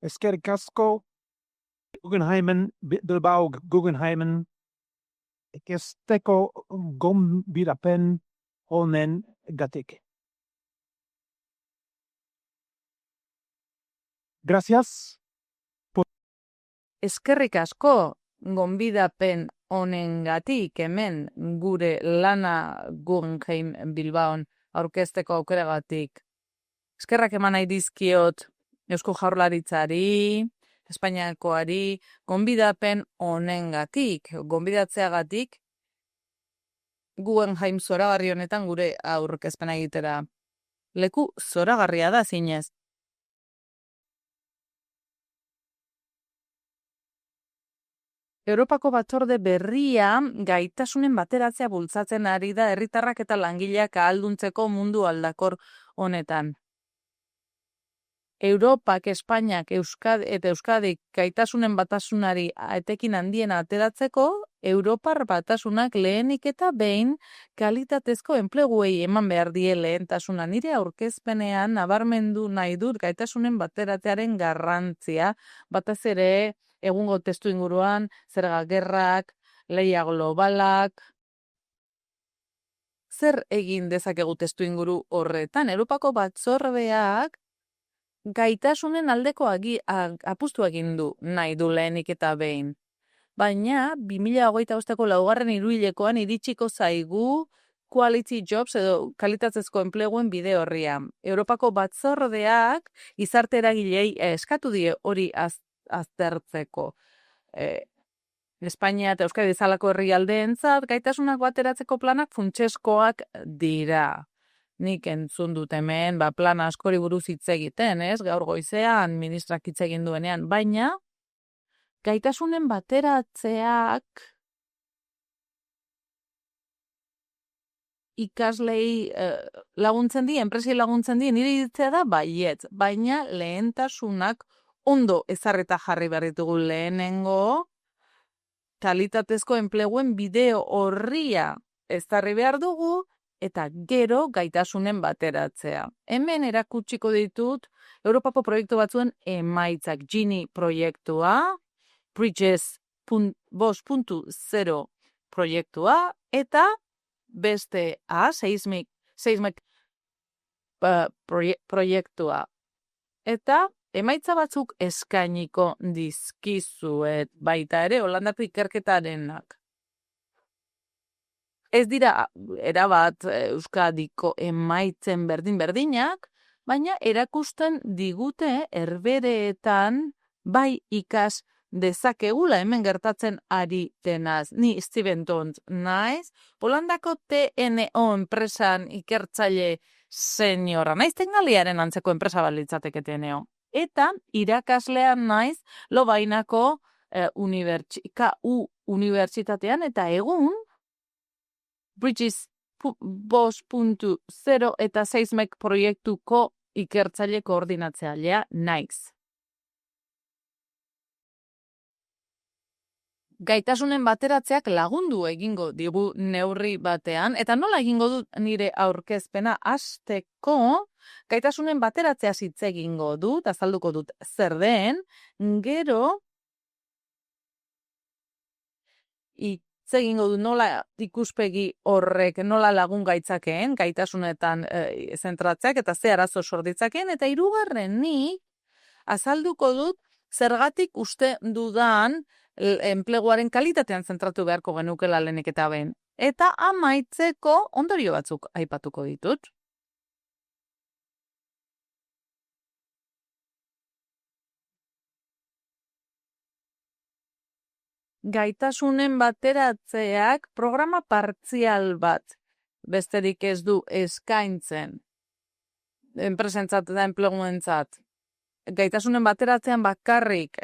Eskerrik asko Bilbao Guggenheimen ikesteko gonbidapen honen gatik. Gracias. Eskerrik asko gonbidapen honengatik hemen gure lana Guggenheim Bilbaon aurkezteko aukeragatik. Eskerrak eman nahi dizkiot Eusko Jaurlaritzari, Espainiakoari, gonbidapen honengatik, gonbidatzeagatik Guggenheim zoragarri honetan gure aurkezpena egitera. Leku zoragarria da zinez. Europako batzorde berria gaitasunen bateratzea bultzatzen ari da herritarrak eta langileak ahalduntzeko mundu aldakor honetan. Europak, Espainiak eta Euskadik gaitasunen batasunari etekin handiena ateratzeko, Europar batasunak lehenik eta behin kalitatezko enpleguei eman behar die lehentasuna. Nire aurkezpenean nabarmendu nahi dut gaitasunen bateratzearen garrantzia, batez ere egungo testu inguruan, zerga gerrak, lehia globalak. Zer egin dezakegu testu inguru horretan? Europako batzordeak gaitasunen aldeko apustu egin du nahi du lehenik eta behin. Baina, 2025ko 4. hiruhilekoan iritsiko zaigu quality jobs edo kalitatezko enpleguen bide horria. Europako batzordeak gizarte eragilei eskatu die hori aztertzeko. Espainia eta Euskadi bezalako herrialdeentzat gaitasunak bateratzeko planak funtseskoak dira. Nik entzun dut hemen, plana askori buruz hitz egiten, ez? Gaur goizean ministrak hitz egin duenean, baina gaitasunen bateratzeak ikaslei laguntzen di, enpresei laguntzen di, nire iritzea da baietz, baina lehentasunak ondo ezarrita jarri behar ditugu lehenengo, kalitatezko enpleguen bideo horria ezarri behar dugu, eta gero gaitasunen bateratzea. Hemen erakutsiko ditut Europako proiektu batzuen emaitzak. Gini proiektua, Bridges 5.0 proiektua, eta beste Seismic proiektua. Eta emaitza batzuk eskainiko dizkizuet baita ere Holandako ikerketarenak. Ez dira erabat Euskadiko emaitzen berdin-berdinak, baina erakusten digute herbereetan bai ikas dezakegula hemen gertatzen ari denaz. Ni Steven Tons naiz, Holandako TNO enpresan ikertzaile seniora naiz, Tengaliaren antzeko enpresa balitzateke TNO. Eta irakaslean naiz Lovainako unibertsitatean eta egun Bridges 5.0 eta Seismic proiektuko ikertzaile koordinatzailea naiz. Gaitasunen bateratzeak lagundu egingo digu neurri batean, eta nola egingo dut nire aurkezpena hasteko, gaitasunen bateratzea hitz egingo dut, azalduko dut zer den, gero egingo du nola ikuspegi horrek nola lagun gaitzakeen, gaitasunetan zentratzeak eta ze arazo sorditzakeen, eta hirugarrenik azalduko dut zergatik uste dudan enpleguaren kalitatean zentratu beharko genukela lehenik eta behin. Eta amaitzeko ondorio batzuk aipatuko ditut. Gaitasunen bateratzeak programa partzial bat besterik ez du eskaintzen enpresentzat eta enpleguentzat. Gaitasunen bateratzean bakarrik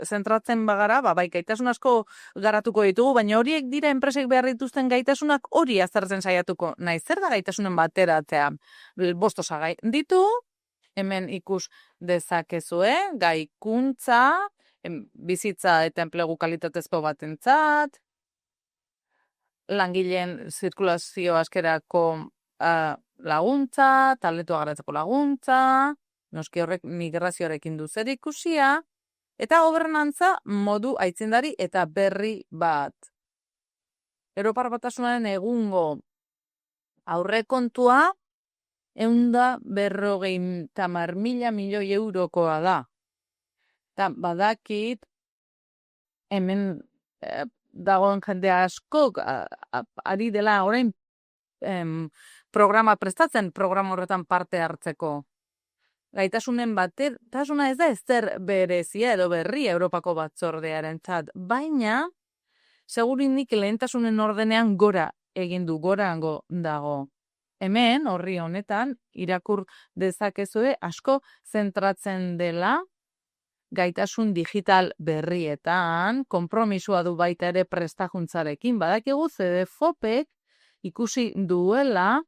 zentratzen bagara, bai gaitasun asko garatuko ditugu, baina horiek dira enpresek behar dituzten gaitasunak hori aztertzen saiatuko nahi. Zer da gaitasunen bateratzea? 5 osagai ditu, hemen ikus dezakezue, gaikuntza, bizitza eta enplegu kalitatezko batentzat, langileen zirkulazio askerako laguntza, talentua garatzeko laguntza, Noski horrek migrazioarekin du zerikusia, eta gobernantza modu aitzindari eta berri bat. Europar Batasunaren egungo aurrekontua 150.000 milioi eurokoa da. Eta badakit hemen dagoen jende askok ari dela orain programa prestatzen, programa horretan parte hartzeko. Gaitasunen batasuna ez da ezer berezia edo berria Europako batzordearentzat, baina segurinik lehentasunen ordenean gora egin du, gorango dago. Hemen, horri honetan, irakur dezakezue asko zentratzen dela gaitasun digital berrietan, konpromisua du baita ere prestakuntzarekin. Badakigu CDFOPek ikusi duela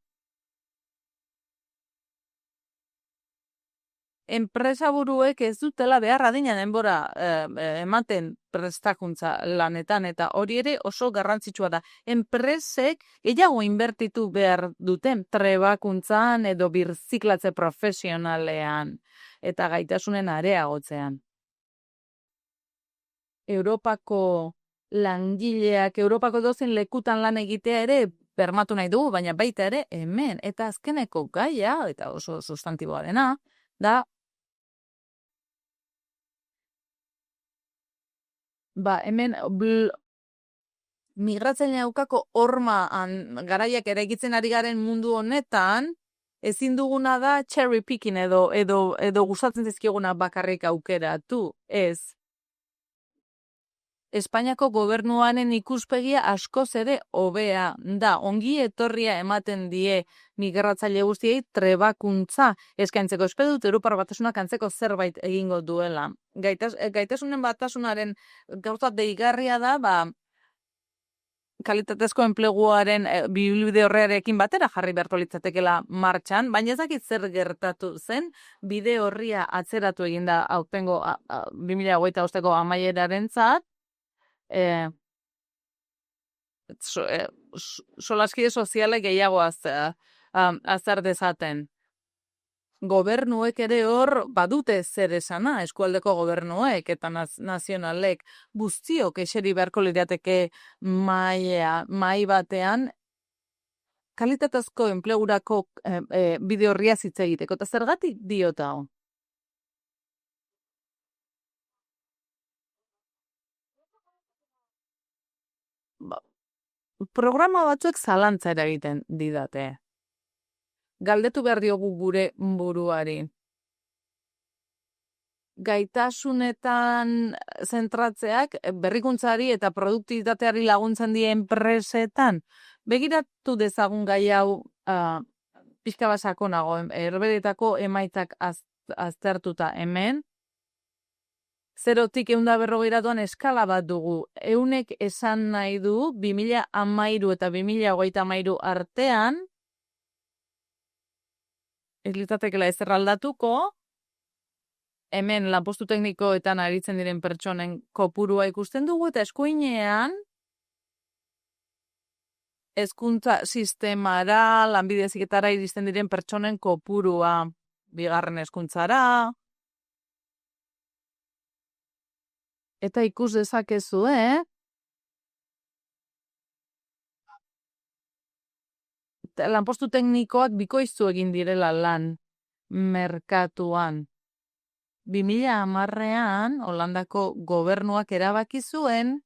enpresa buruek ez dutela behar adina denbora ematen prestakuntza lanetan, eta hori ere oso garrantzitsua da. Enpresek gehiago inbertitu behar duten trebakuntzan edo birziklatze profesionalean eta gaitasunen areagotzean. Europako langileak, Europako dozen lekutan lan egitea ere bermatu nahi dugu, baina baita ere hemen. Eta azkeneko gaia, eta oso sustantiboa dena, da hemen migratzaile aukako horma garaiak eraikitzen ari garen mundu honetan, ezin duguna da cherry picking edo gustatzen zaizkiguna bakarrik aukeratu. Ez. Espainiako gobernuaren ikuspegia askoz ere hobea da. Ongi etorria ematen die migratzaile guztiei trebakuntza eskaintzeko. Espero dut Europar Batasunak antzeko zerbait egingo duela. Gaitasunen batasunaren gauza deigarria da, kalitatezko enpleguaren bide horrearekin batera jarri beharko litzatekeela martxan, baina ez dakit zer gertatu zen, bide horria atzeratu eginda aurtengo 2025ko amaieraren-zat, solaskide sozialek gehiago azar dezaten. Gobernuek ere hor badute zer esana, eskualdeko gobernuek eta nazionalek guztiok eseri beharko lirateke mahai batean kalitatezko enplegurako bide horria hitz egiteko. Eta zergatik diot hau? Programa batzuek zalantza eragiten didate. Galdetu behar diogu gure buruari. Gaitasunetan zentratzeak berrikuntzari eta produktibitateari laguntzen die enpresetan. Begiratu dezagun gai hau pixka bat sakonago, Herberetako emaitzak aztertuta hemen. 0-tik 150 eskala bat dugu. 100 esan nahi du 2013 eta 2033 artean, ez litzatekela ezer aldatuko, hemen lanpostu teknikoetan aritzen diren pertsonen kopurua ikusten dugu, eta eskuinean hezkuntza sistemara, lanbide heziketara iristen diren pertsonen kopurua, bigarren hezkuntzara, eta ikus dezakezu, lanpostu teknikoak bikoiztu egin direla lan merkatuan. 2010ean Holandako gobernuak erabaki zuen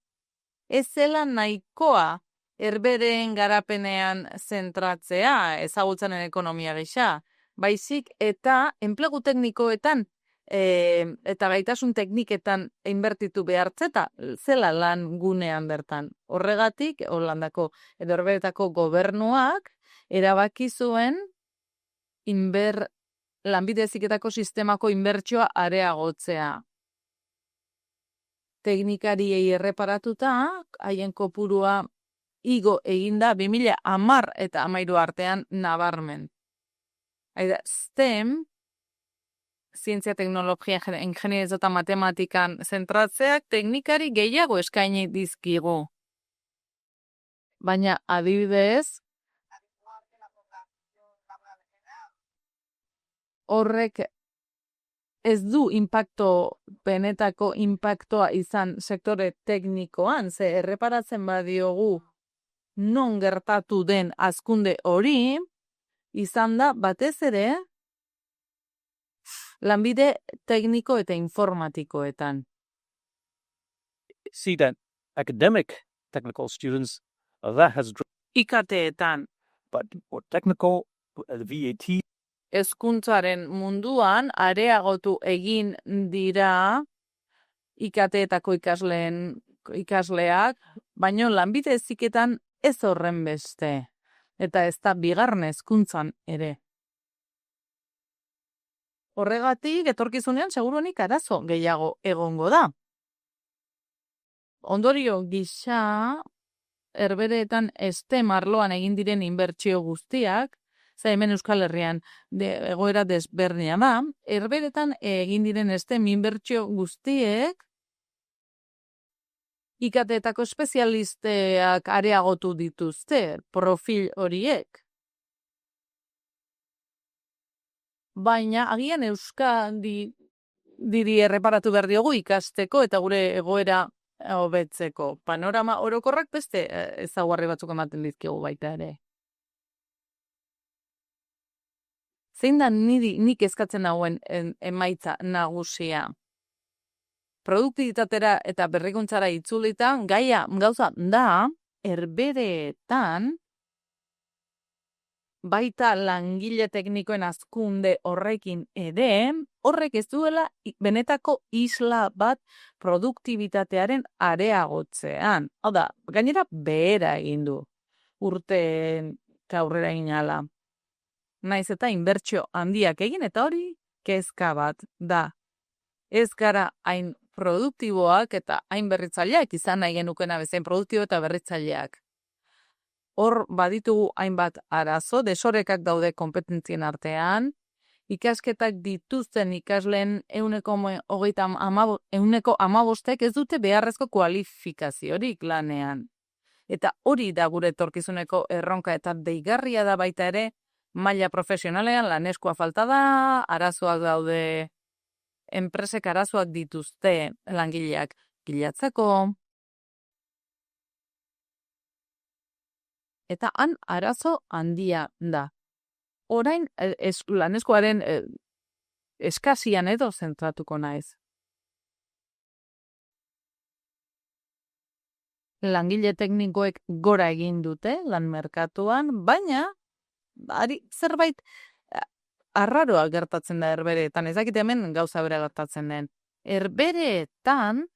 ez zela nahikoa Herbereen garapenean zentratzea, ezagutzaren ekonomia gisa, baizik eta enplegu teknikoetan eta gaitasun tekniketan inbertitu behartzeta zela lan gunean bertan. Horregatik, Holandako edo Herberetako gobernuak erabaki zuen lanbide heziketako sistemako inbertsioa areagotzea. Teknikariei erreparatuta, haien kopurua igo eginda 2010 eta 2013 artean nabarmen. STEM, zientzia, teknologia, ingeniaritza eta matematikan zentratzeak teknikari gehiago eskaini dizkigu. Baina adibidez, horrek ez du benetako inpaktoa izan sektore teknikoan, ze erreparatzen badiogu non gertatu den hazkunde hori, izan da batez ere lanbide tekniko eta informatikoetan. See that academic technical students, that has dropped, IKT-etan, but for technical, VAT, hezkuntzaren munduan areagotu egin dira IKT-etako ikasleak, baino lanbide heziketan ez horren beste, eta ez da bigarren hezkuntzan ere. Horregatik, etorkizunean seguruenik arazo gehiago egongo da. Ondorio gisa, herbereetan STEM arloan egin diren inbertsio guztiak, ze hemen Euskal Herrian egoera desberdina da, herberetan egin diren STEM inbertsio guztiek IKT-etako espezialisteak areagotu dituzte profil horiek. Baina agian Euskadiri erreparatu behar diogu ikasteko eta gure egoera hobetzeko. Panorama orokorrak beste ezaugarri batzuk ematen dizkigu baita ere. Zein da nik eskatzen dagoen emaitza nagusia? Produktibitatera eta berrikuntzara itzulitan, gauza da, herbereetan, baita langile teknikoen hazkunde horrekin ere, horrek ez duela benetako isla bat produktibitatearen areagotzean. Hau da, gainera behera egin du urte aurrera egin ala. Naiz eta inbertsio handiak egin eta hori kezka bat da. Ez gara hain produktiboak eta hain berritzaileak izan nahi genukena bezain produktibo eta berritzaileak. Hor baditugu hainbat arazo, desorekak daude konpetentzien artean, ikasketak dituzten ikasleen 15% ez dute beharrezko kualifikaziorik lanean. Eta hori da gure etorkizuneko erronka eta deigarria da baita ere, maila profesionalean laneskua falta da, arazoak daude, enpresek arazoak dituzte langileak bilatzeko, eta han arazo handia da. Orain laneskoaren eskasian edo zentratuko naiz. Langile teknikoek gora egin dute lan merkatuan, baina zerbait arraroa gertatzen da herbereetan. Ez dakit hemen gauza bera gertatzen den. Herbereetan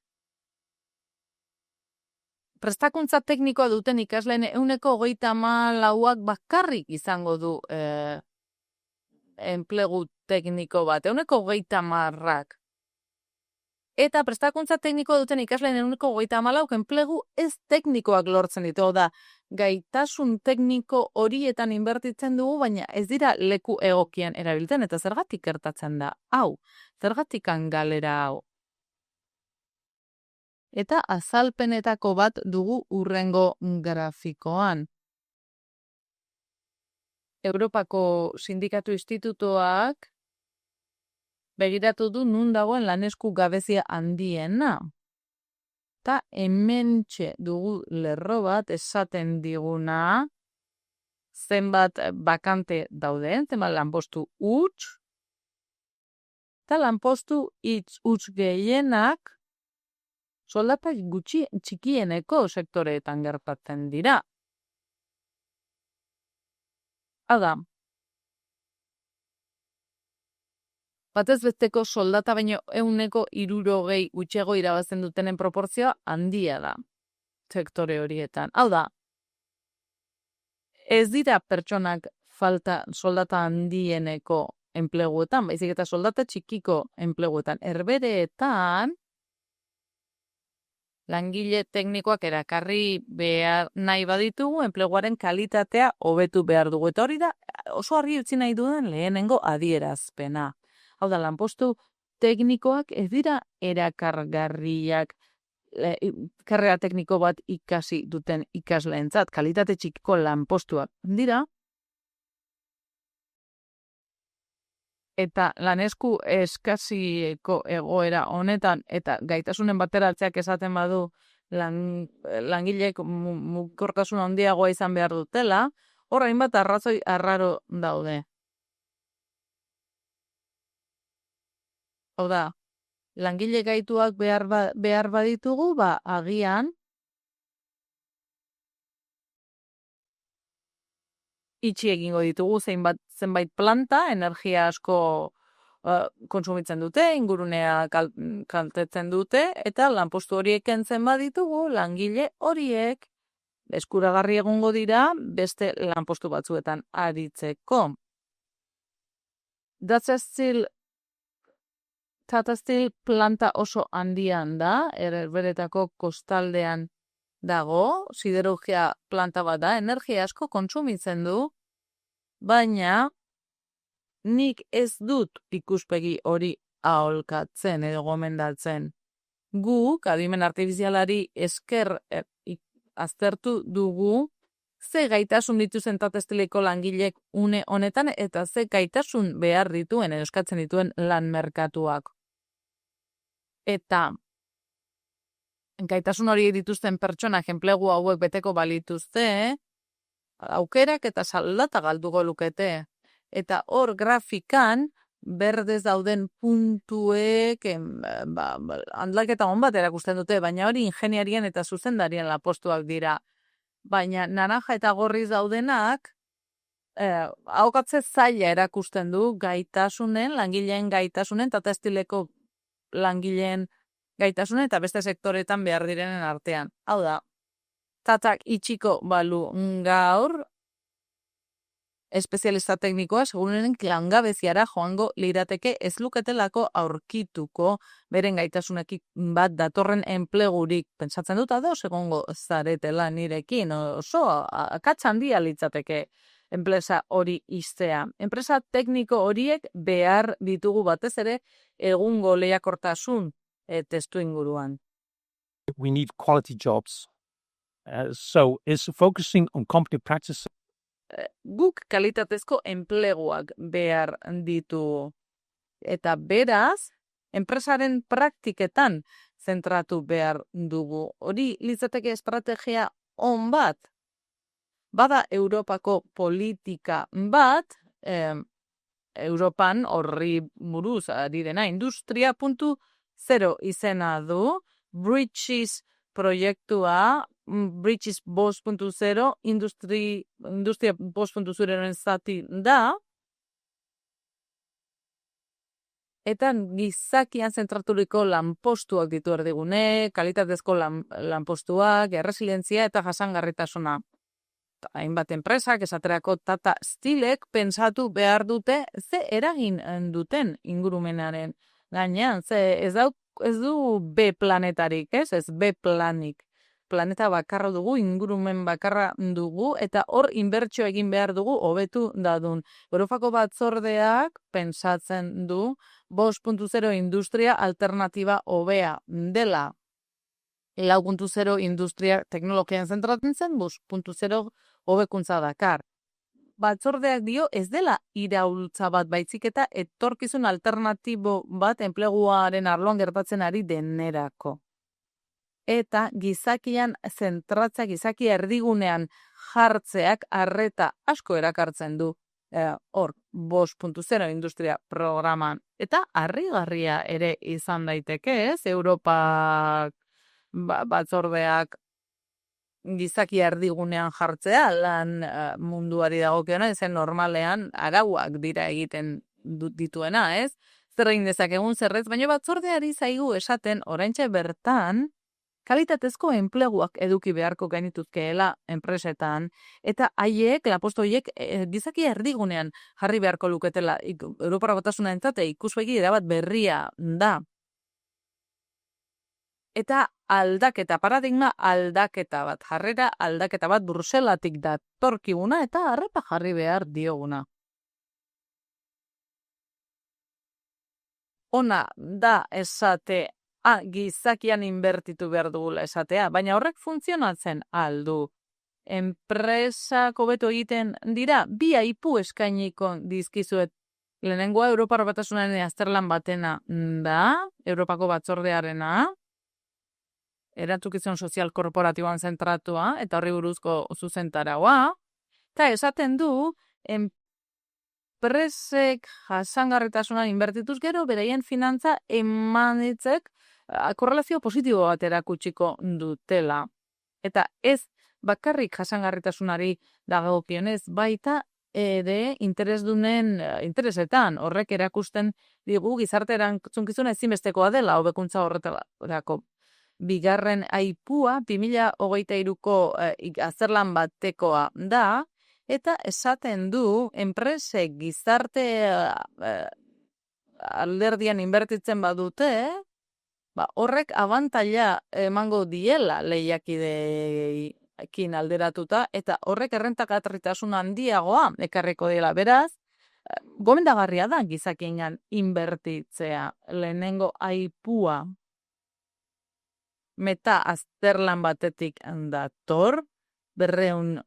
prestakuntza teknikoa duten ikasleen 94%ak bakarrik izango du enplegu tekniko bat, 94%ak. Eta prestakuntza teknikoa duten ikasleen 94%ak enplegu ez teknikoak lortzen ditu, da gaitasun tekniko horietan inbertitzen dugu, baina ez dira leku egokian erabiltzen, eta zergatik gertatzen da, zergatikan galera hau. Eta azalpenetako bat dugu hurrengo grafikoan. Europako Sindikatu Institutoak begiratu du nun dagoen lanesku gabezia handiena. Eta hementxe dugu lerro bat esaten diguna zenbat bakante dauden, zenbat lanpostu huts, eta lanpostu huts gehienak soldata txikieneko sektoreetan gertatzen dira. Hada, batez besteko soldata baino 160 gutxiago irabazten dutenen proportzioa handia da sektore horietan. Hau da, ez dira pertsonak falta soldata handieneko enpleguetan, baizik eta soldata txikiko enpleguetan. Herbereetan, langile teknikoak erakarri behar nahi baditugu, enpleguaren kalitatea hobetu behar dugu. Eta hori da oso argi utzi nahi duen lehenengo adierazpena. Hau da, lanpostu teknikoak ez dira erakargarriak karrera tekniko bat ikasi duten ikasleentzat, kalitate txikiko lanpostuak dira. eta lanesku eskasiko egoera honetan, eta gaitasunen bateratzeak esaten badu langileek mugikortasun handiagoa izan behar dutela, hor hainbat arrazoi arraro daude. Hau da, langile gaituak behar baditugu, agian itxi egingo ditugu zenbait planta, energia asko kontsumitzen dute, ingurunea kaltetzen dute, eta lanpostu horiek kentzen baditugu, langile horiek eskuragarri egongo dira beste lanpostu batzuetan aritzeko. Tata Steel planta oso handian da, Herbeheretako kostaldean dago, siderurgia planta bat da, energia asko kontsumitzen du, baina nik ez dut ikuspegi hori aholkatzen edo gomendatzen. Guk, adimen artifizialari esker aztertu dugu, ze gaitasun dituzen Tata Steeleko langilek une honetan eta ze gaitasun behar dituen edo eskatzen dituen lan merkatuak. Eta gaitasun hori dituzten pertsonak enplegu hauek beteko balituzte, aukerak eta soldata galduko lukete. Eta hor grafikan berdez dauden puntuek aldaketa on bat erakusten dute, baina hori ingeniarien eta zuzendarien lanpostuak dira. Baina naranja eta gorriz daudenak ahokatze zaila erakusten du langileen gaitasunen, Tata Steeleko langileen gaitasunen eta beste sektoretan behar direnen artean. Hau da, Tatak itxiko balu gaur, espezialista teknikoa segurunen langabeziara joango lirateke ez luketelako aurkituko beren gaitasunekin bat datorren enplegurik. Pentsatzen dut ados egongo zaretela nirekin, oso akats handia litzateke enpresa hori iztea. Enpresa tekniko horiek behar ditugu batez ere egungo lehiakortasun testu inguruan. We need quality jobs. So is focusing on company practices. Guk kalitatezko enpleguak behar ditu. Eta beraz, enpresaren praktiketan zentratu behar dugu. Hori litzateke estrategia on bat. Bada Europako politika bat, Europan horri buruz direna Industria.0 izena du, Bridges proiektua, Bridges 5.0, Industria 5.0-ren zati da, eta gizakian zentraturiko lanpostuak ditu erdigune, kalitatezko lanpostuak, erresilientzia eta jasangarritasuna. Hainbat enpresak, esaterako Tata Steelek pensatu behar dute ze eragin duten ingurumenaren gainean, ze ez du B planetarik, ez B planik. Planeta bakarra dugu, ingurumen bakarra dugu, eta hor inbertsio egin behar dugu hobetu dadun. Europako batzordeak pensatzen du 5.0 industria alternatiba hobea dela. 4.0 industria teknologian zentratzen zen, 5.0 hobekuntza dakar. Batzordeak dio ez dela iraultza bat baizik eta etorkizun alternatibo bat enpleguaren arloan gertatzen ari denerako. Eta gizakian zentratzea, gizakia erdigunean jartzeak arreta asko erakartzen du hor 5.0 industria programan. Eta harrigarria ere izan daiteke, ez? Europa batzordeak gizakia erdigunean jartzea lan munduari dagokiona, ezen normalean arauak dira egiten dituena, ez? Zer egin dezakegun zerrez, baina batzordeari zaigu esaten oraintxe bertan kalitatezko enpleguak eduki beharko gainituzkeela enpresetan, eta haiek, lanpostu horiek, gizakia erdigunean jarri beharko luketela. Europara Batasuna entzate ikuspegi erabat berria da. Eta aldaketa, paradigma aldaketa bat, jarrera aldaketa bat Bruselatik datorkiguna eta arrepa jarri behar dioguna. Ona da esate, gizakian inbertitu behar dugula esatea, baina horrek funtzionatzen aldu. Enpresak hobeto egiten dira, bi aipu eskainiko dizkizuet Lehenengoa Europar Batasunaren azterlan batena da, Europako Batzordearena, erantzukizun sozial korporatiboan zentratua, eta horri buruzko zuzentaraua, eta esaten du, enpresek jasangarritasunan inbertituz gero, beraien finantza emanitzek korrelazio positibo bat erakutsiko dutela. Eta ez bakarrik jasangarritasunari dagokionez, baita ere interesetan horrek erakusten digu gizarte erantzunkizuna ezinbestekoa dela hobekuntza horretarako. Bigarren aipua 2023ko azterlan batekoa da, eta esaten du enpresek gizarte alderdian inbertitzen badute, horrek abantaila emango diela lehiakideekin alderatuta, eta horrek errentakagarritasun handiagoa ekarriko dela. Beraz, gomendagarria da gizakiengan inbertitzea. Lehenengo aipua meta azterlan batetik dator, 200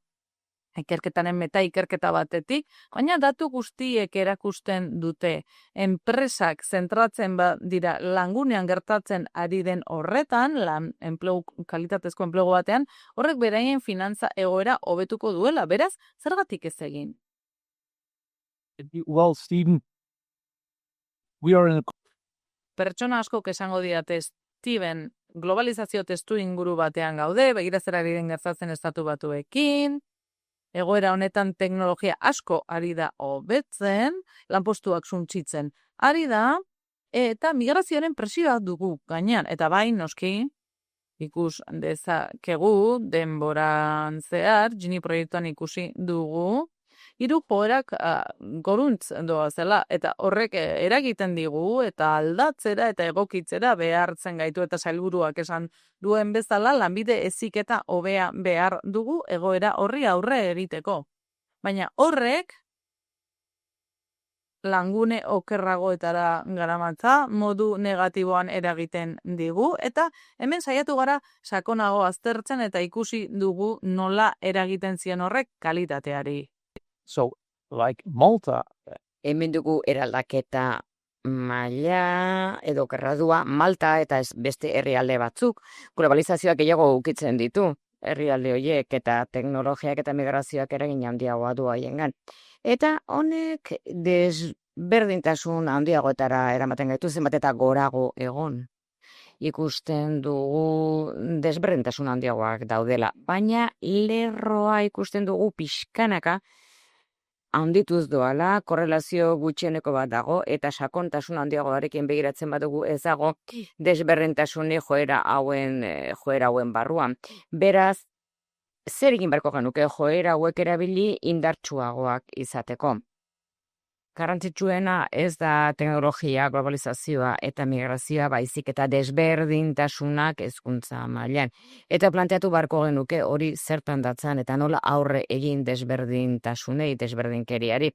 ikerketaren meta ikerketa batetik, baina datu guztiek erakusten dute enpresak zentratzen dira langunean gertatzen ari den horretan, kalitatezko enplegu batean, horrek beraien finantza egoera hobetuko duela, beraz, zergatik ez egin? Well, Stephen, we are in a Pertsona askok esango diate, Steven, globalizazio testu inguru batean gaude, begirazerari den gertatzen estatu batuekin, egoera honetan teknologia asko ari da hobetzen, lanpostuak suntsitzen ari da, eta migrazioaren presioa dugu gainean. Eta bai, noski, ikus dezakegu denboran zehar, Gini proiektuan ikusi dugu, hiru joerak goruntz doazela, eta horrek eragiten digu, eta aldatzera eta egokitzera behartzen gaitu, eta sailburuak esan duen bezala, lanbide heziketa hobea behar dugu egoera horri aurre egiteko. Baina horrek langune okerragoetara garamatza, modu negatiboan eragiten digu, eta hemen saiatu gara sakonago aztertzen eta ikusi dugu nola eragiten zien horrek kalitateari. So, like Malta, Hemen dugu eraldaketa maila edo gradua Malta eta beste herrialde batzuk. Globalizazioak gehiago ukitzen ditu herrialde horiek eta teknologiak eta migrazioak eragin handiagoa du haiengan. Eta honek desberdintasun handiagoetara eramaten gaitu zenbat eta gorago egon. Ikusten dugu desberdintasun handiagoak daudela, baina lerroa ikusten dugu pixkanaka handituz doala, korrelazio gutxieneko bat dago, eta sakontasun handiagoarekin begiratzen badugu ez dago desberdintasuni joera hauen barruan. Beraz, zer egin beharko genuke joera hauek erabili indartsuagoak izateko? Garrantzitsuena ez da teknologia, globalizazioa eta migrazioa baizik eta desberdintasunak hezkuntza mailan. Eta planteatu beharko genuke hori zertan datzan eta nola aurre egin desberdintasunei, desberdinkeriari.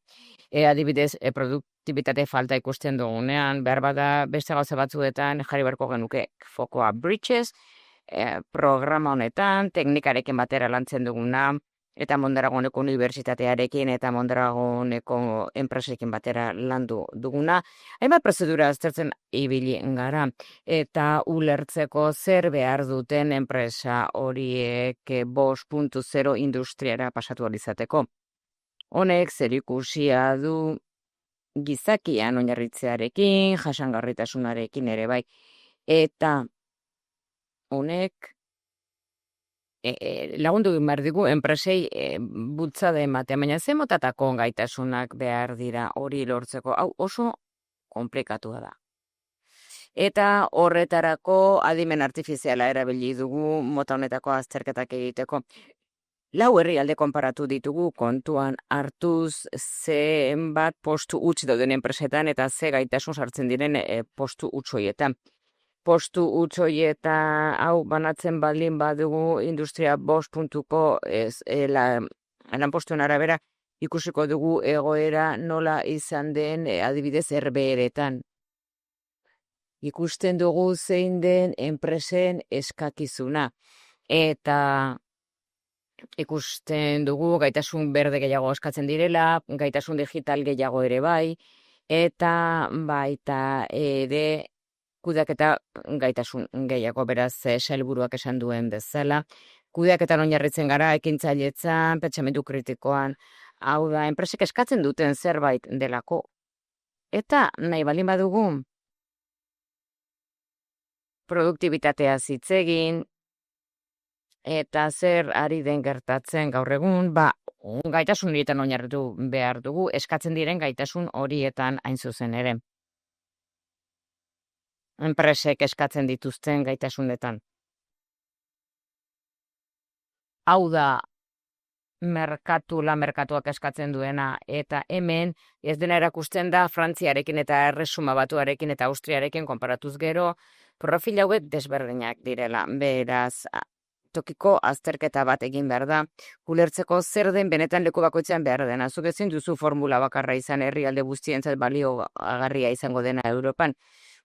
Adibidez, produktibitate falta ikusten dugunean, behar bada beste gauza batzuetan jarri beharko genuke fokoa bridges, programa honetan, teknikarekin batera lantzen duguna, eta Mondragoneko unibertsitatearekin eta Mondragoneko enpresekin batera landu duguna. Hainbat prozedura aztertzen ibili gara eta ulertzeko zer behar duten enpresa horiek 5.0 industriara pasatu alizateko. Honek zerikusia du gizakian oinarritzearekin, jasangarritasunarekin ere bai. Eta honek lagundu behar digu enpresei bultzada ematea, baina ze motatako gaitasunak behar dira hori lortzeko, hau oso konplikatua da. Eta horretarako adimen artifiziala erabili dugu mota honetako azterketak egiteko. 4 herrialde konparatu ditugu kontuan hartuz zenbat postu huts dauden enpresetan eta ze gaitasun sartzen diren postu huts horietan. Postu huts horieta hau banatzen baldin badugu industria 5.0ko lanpostuen arabera ikusiko dugu egoera nola izan den adibidez herbeeretan. Ikusten dugu zein den enpresen eskakizuna eta ikusten dugu gaitasun berde gehiago eskatzen direla, gaitasun digital gehiago ere bai, eta baita ere kudeaketa gaitasun gehiago, beraz, sailburuak esan duen bezala. Kudeaketan oinarritzen gara, ekintzailetzan, pentsamendu kritikoan, hau da, enpresek eskatzen duten zerbait delako. Eta nahi baldin badugu produktibitatea hitz egin, eta zer ari den gertatzen gaur egun, gaitasun horietan oinarritu behar dugu, eskatzen diren gaitasun horietan hain zuzen ere. Enpresek eskatzen dituzten gaitasunetan. Hau da merkatuak eskatzen duena, eta hemen ez dena erakusten da Frantziarekin eta Erresuma Batuarekin eta Austriarekin konparatuz gero, profil hauek desberdinak direla. Beraz, tokiko azterketa bat egin behar da, ulertzeko zer den benetan leku bakoitzean behar dena. Zuk ezin duzu formula bakarra izan herrialde guztientzat baliogarria izango dena Europan.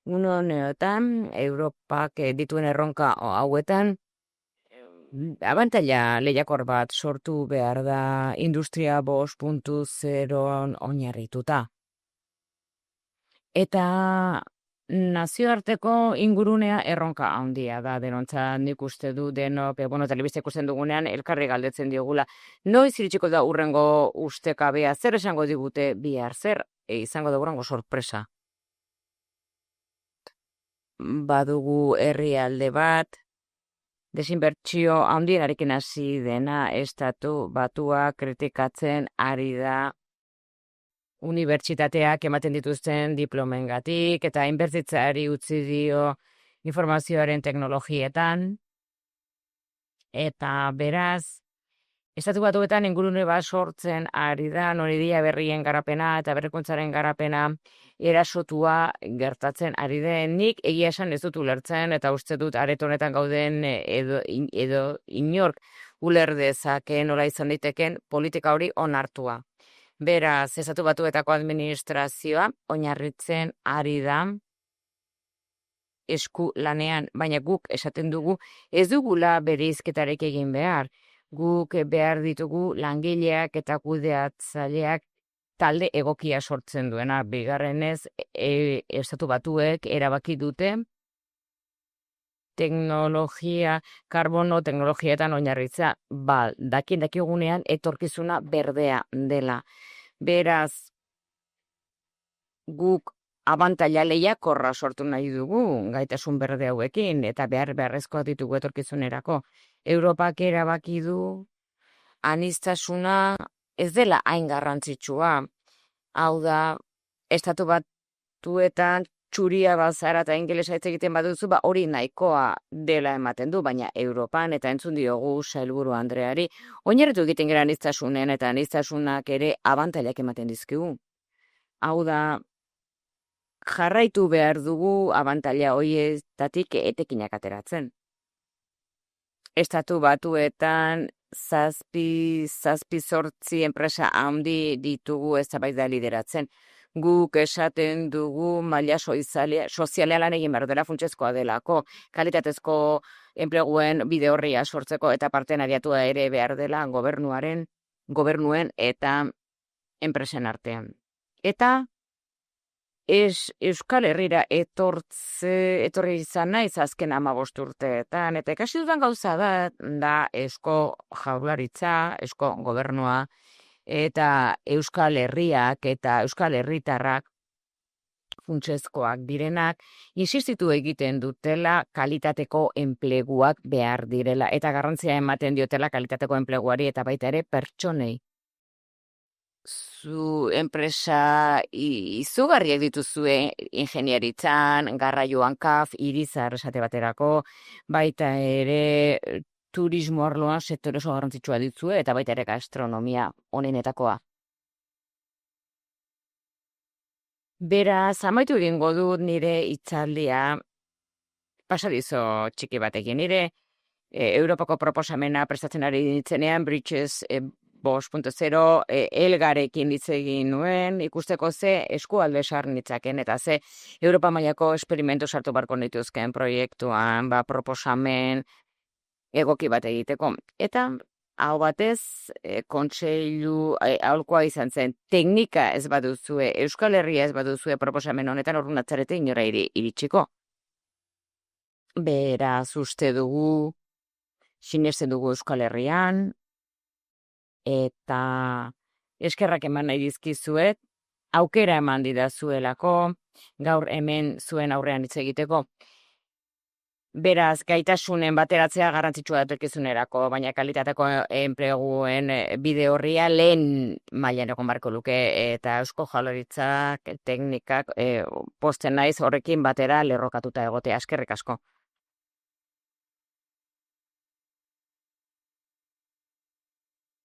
Honetan, Europak dituen erronka hauetan, abantaila lehiakor bat sortu behar da Industria 5.0 oinarrituta. Eta nazioarteko ingurunea erronka handia da, denontzat nik uste du denok, telebista ikusten dugunean elkarri galdetzen diogula. Noiz iritsiko da hurrengo ustekabea, zer esango digute bihar, zer izango da hurrengo sorpresa. Badugu herrialde bat, desinbertsio handienarekin hasi dena estatu batua kritikatzen ari da unibertsitateak ematen dituzten diplomengatik eta inbertitzeari utzi dio informazioaren teknologietan. Eta beraz, estatu batuetan ingurune bat sortzen ari da noridia berrien garapena eta berrikuntzaren garapena erasotua gertatzen ari den. Nik egia esan ez dut ulertzen eta uste dut areto honetan gauden edo inork uler dezake nola izan diteken politika hori onartua. Beraz, estatu batuetako administrazioa oinarritzen ari da esku lanean, baina guk esaten dugu ez dugula bereizketarik egin behar. Guk behar ditugu langileak eta kudeatzaileak talde egokia sortzen duena. Bigarrenez, estatu batuek erabaki dute karbono teknologietan oinarritza, dakigunean etorkizuna berdea dela. Beraz, guk abantaila lehiakorra sortu nahi dugu gaitasun berde hauekin eta beharrezkoak ditugu etorkizunerako. Europak erabaki du aniztasuna ez dela hain garrantzitsua. Hau da, estatu batuetan txuria bazara eta ingelesa hitz egiten baduzu, hori nahikoa dela ematen du, baina Europan eta entzun diogu sailburu Andreari, oinarritu egiten gara aniztasunen eta aniztasunak ere abantailak ematen dizkigu. Hau da, jarraitu behar dugu abantaila horietatik etekinak ateratzen. Estatu batuetan 7-8 enpresa handi ditugu eztabaida lideratzen. Guk esaten dugu maila sozialean lan egin behar dela funtsezkoa delako, kalitatezko enpleguen bide horria sortzeko eta partenariatua ere behar dela gobernuen eta enpresen artean. Eta Euskal Herrira etorri izan naiz azken 15 urteetan, eta ikasi dudan gauza da Eusko Jaurlaritza, Eusko Gobernua, eta Euskal Herriak eta Euskal Herritarrak funtsezkoak direnak, insistitu egiten dutela kalitateko enpleguak behar direla, eta garrantzia ematen diotela kalitateko enpleguari eta baita ere pertsonei. Zu enpresa izugarriak dituzue ingenieritzan, garraioan KAF, Irizar esate baterako, baita ere turismo arloan sektore oso garrantzitsua dituzue eta baita ere gastronomia onenetakoa. Beraz, amaitu egingo dut nire hitzaldia pasadizo txiki batekin. Nire Europako proposamena prestatzen ari ditzenean, Bridges 5.0 elgarekin hitz egin nuen, ikusteko ze eskualde sarnitzaken eta ze Europa mailako esperimentu sartu barko nituzken proiektuan, proposamen egoki bat egiteko. Eta hau batez, kontseilu aholkoa izan zen, teknika ez baduzue, Euskal Herria ez baduzue proposamen honetan urrunatzarete inora iritsiko. Beraz uste dugu, sinesten dugu Euskal Herrian, eta eskerrak eman nahi dizkizuet, aukera eman didazuelako, gaur hemen zuen aurrean hitz egiteko. Beraz, gaitasunen bateratzea garrantzitsua etorkizunerako, baina kalitateko enpleguen bide horria lehen mailan egon barko luke, eta Eusko Jaurlaritzak teknikak posten naiz horrekin batera lerrokatuta egotea. Eskerrik asko.